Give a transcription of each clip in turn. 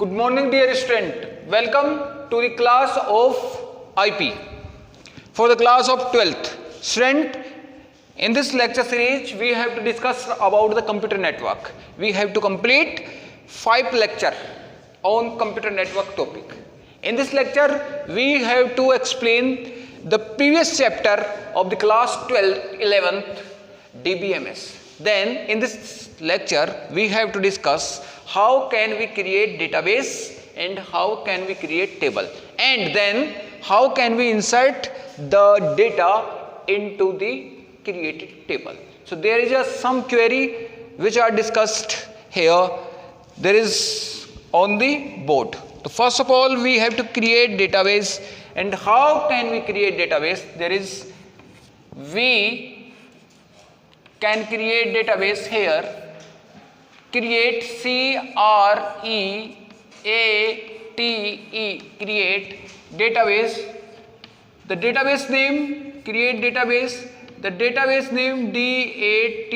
Good morning, dear student. Welcome to the class of IP for the class of 12th. Student, in this lecture series, we have to discuss about the computer network. We have to complete 5 lecture on computer network topic. In this lecture, we have to explain the previous chapter of the class 12th, 11th DBMS. Then in this lecture, we have to discuss how can we create database and how can we create table, and then how can we insert the data into the created table. So there is some query which are discussed here. There is on the board. So first of all, we have to create database, and how can we create database? There is we can create database here. Create CREATE, create database. The database name, create database. The database name DATABASE.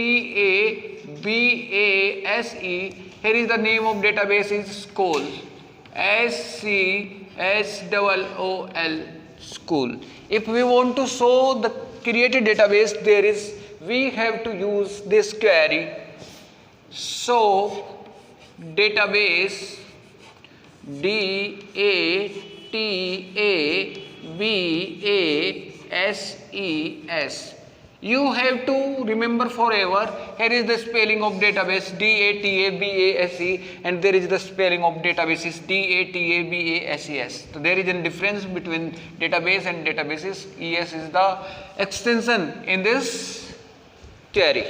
Here is the name of database is school. SCHOOL, school. If we want to show the created database, there is we have to use this query. So database DATABASES. You have to remember forever. Here is the spelling of database DATABASE, and there is the spelling of databases DATABASES. So there is a difference between database and databases. ES is the extension in this query.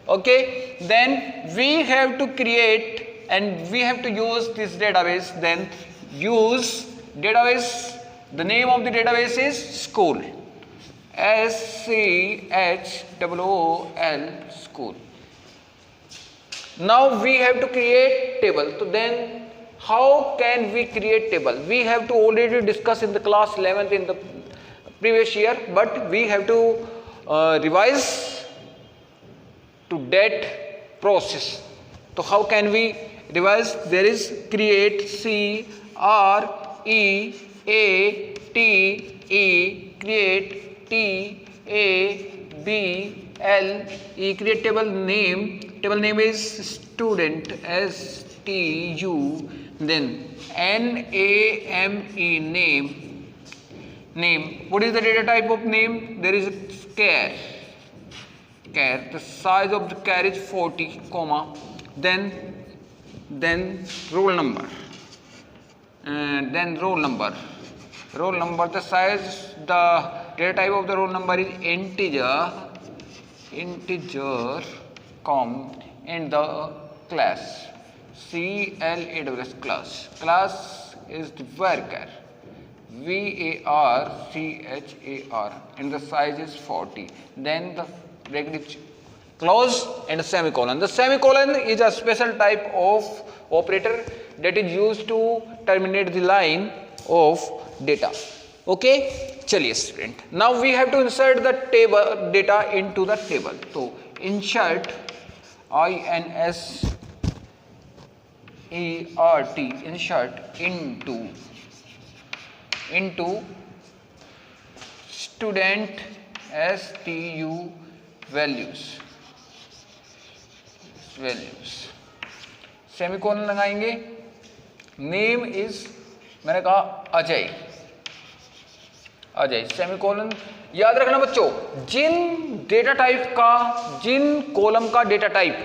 Okay, then we have to create and we have to use this database. Then use database. The name of the database is school. SCHOOL, school. Now we have to create table. So then how can we create table? We have to already discuss in the class 11th in the previous year, but we have to revise to that process. So how can we revise? There is create CREATE, create TABLE, create table name. Table name is student, STU, then NAME, name. What is the data type of name? There is a char. The size of the char is 40, comma, then roll number, and then roll number, the size, the data type of the roll number is integer, com, and the class CLAWS, class is the varchar, VARCHAR, and the size is 40. Then the bracket close and semicolon. The semicolon is a special type of operator that is used to terminate the line of data. Okay, chaliye student. Now we have to insert the table data into the table. So insert insert into student STU values, semicolon लगाएंगे. Name is, मैंने कहा Ajay, semicolon. याद रखना बच्चों, जिन data type का, जिन column का data type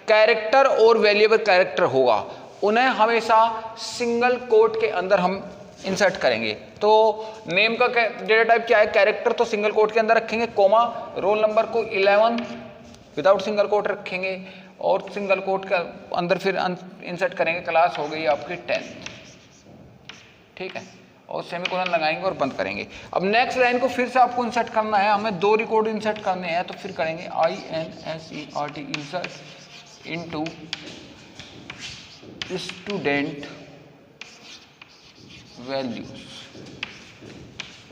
character और variable character होगा, उन्हें हमेशा सिंगल कोट के अंदर हम इंसर्ट करेंगे. तो नेम का डेटा टाइप क्या है? कैरेक्टर. तो सिंगल कोट के अंदर रखेंगे, कोमा. रोल नंबर को 11 विदाउट सिंगल कोट रखेंगे, और सिंगल कोट के अंदर फिर इंसर्ट करेंगे. क्लास हो गई आपकी 10th. ठीक है, और सेमीकोलन लगाएंगे और बंद करेंगे. अब नेक्स्ट लाइन को फिर से आपको इंसर्ट करना है. हमें 2 रिकॉर्ड इंसर्ट करने हैं, तो फिर करेंगे INSERT, insert into student values,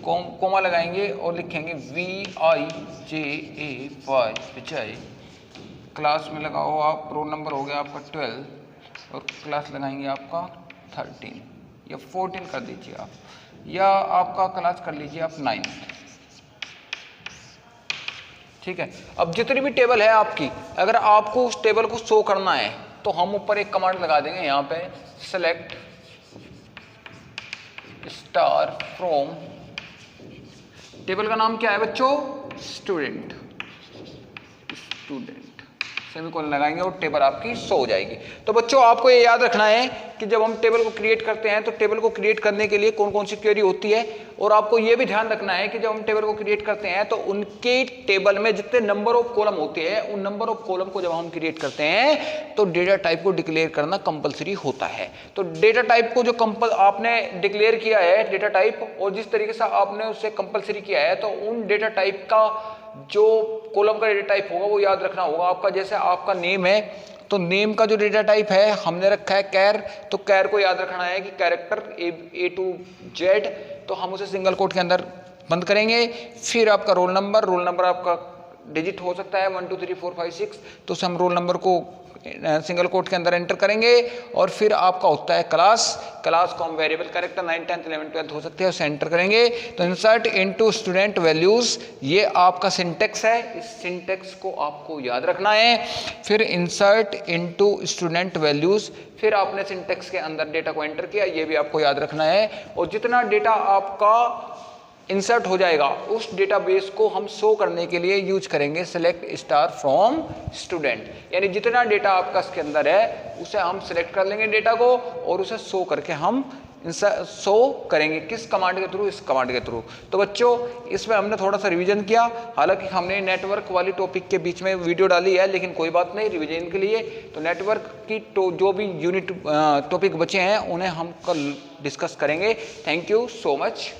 comma लगाएंगे और लिखेंगे VIJAY, विजय. क्लास में लगाओ आप, रोल नंबर हो गया आपका 12 और क्लास लगाएंगे आपका 13 या 14 कर दीजिए आप, या आपका क्लास कर लीजिए आप 9। ठीक है। अब जितनी भी टेबल है आपकी, अगर आपको उस टेबल को शो करना है तो हम ऊपर एक कमांड लगा देंगे यहाँ पे, सेलेक्ट स्टार फ्रॉम, टेबल का नाम क्या है बच्चों, स्टूडेंट, सेमीकोलन लगाएंगे और टेबल आपकी शो हो जाएगी। तो बच्चों आपको ये याद रखना है कि जब हम टेबल को क्रिएट करते हैं तो टेबल को क्रिएट करने के लिए कौन कौन सी क्वेरी होती है, और आपको ये भी ध्यान रखना है कि जब हम टेबल को क्रिएट करते हैं तो उनके टेबल में जितने नंबर ऑफ कॉलम होते हैं उन नंबर ऑफ कॉलम को जब हम क्रिएट करते हैं तो डेटा टाइप को डिक्लेयर करना कंपलसरी होता है। तो डेटा टाइप को जो आपने डिक्लेयर किया है डेटा टाइप, और जिस तरीके से आपने उसे कंपलसरी किया है, तो उन डेटा टाइप का जो कॉलम का डेटा टाइप होगा वो याद रखना होगा आपका। जैसे आपका नेम है तो नेम का जो डेटा टाइप है हमने रखा है कैर, तो कैर को याद रखना है कि कैरेक्टर A to Z, तो हम उसे सिंगल कोट के अंदर बंद करेंगे। फिर आपका रोल नंबर आपका डिजिट हो सकता है 1 2 3 4 5 6, तो उसे हम रोल नंबर को सिंगल कोट के अंदर एंटर करेंगे। और फिर आपका होता है क्लास को हम वेरिएबल कैरेक्टर 9 10 11 12 हो सकते हैं, उसे एंटर करेंगे। तो इंसर्ट इनटू स्टूडेंट वैल्यूज, ये आपका सिंटेक्स है, इस सिंटेक्स को आपको याद रखना है। फिर इंसर्ट इनटू स्टूडेंट वैल्यूज, फिर आपने सिंटेक्स के अंदर डेटा को एंटर किया, ये भी आपको याद रखना है। और जितना डेटा आपका इंसर्ट हो जाएगा उस डेटाबेस को हम शो करने के लिए यूज करेंगे सेलेक्ट स्टार फ्रॉम स्टूडेंट, यानी जितना डेटा आपका इसके अंदर है उसे हम सिलेक्ट कर लेंगे डेटा को और उसे शो करके हम शो करेंगे। किस कमांड के थ्रू, इस कमांड के थ्रू। तो बच्चों इसमें हमने थोड़ा सा रिवीजन किया, हालांकि हमने नेटवर्क वाली टॉपिक के बीच में वीडियो डाली है, लेकिन कोई बात नहीं, रिवीजन के लिए तो नेटवर्क की जो भी यूनिट टॉपिक बचे हैं उन्हें हम कल डिस्कस करेंगे। Thank you so much.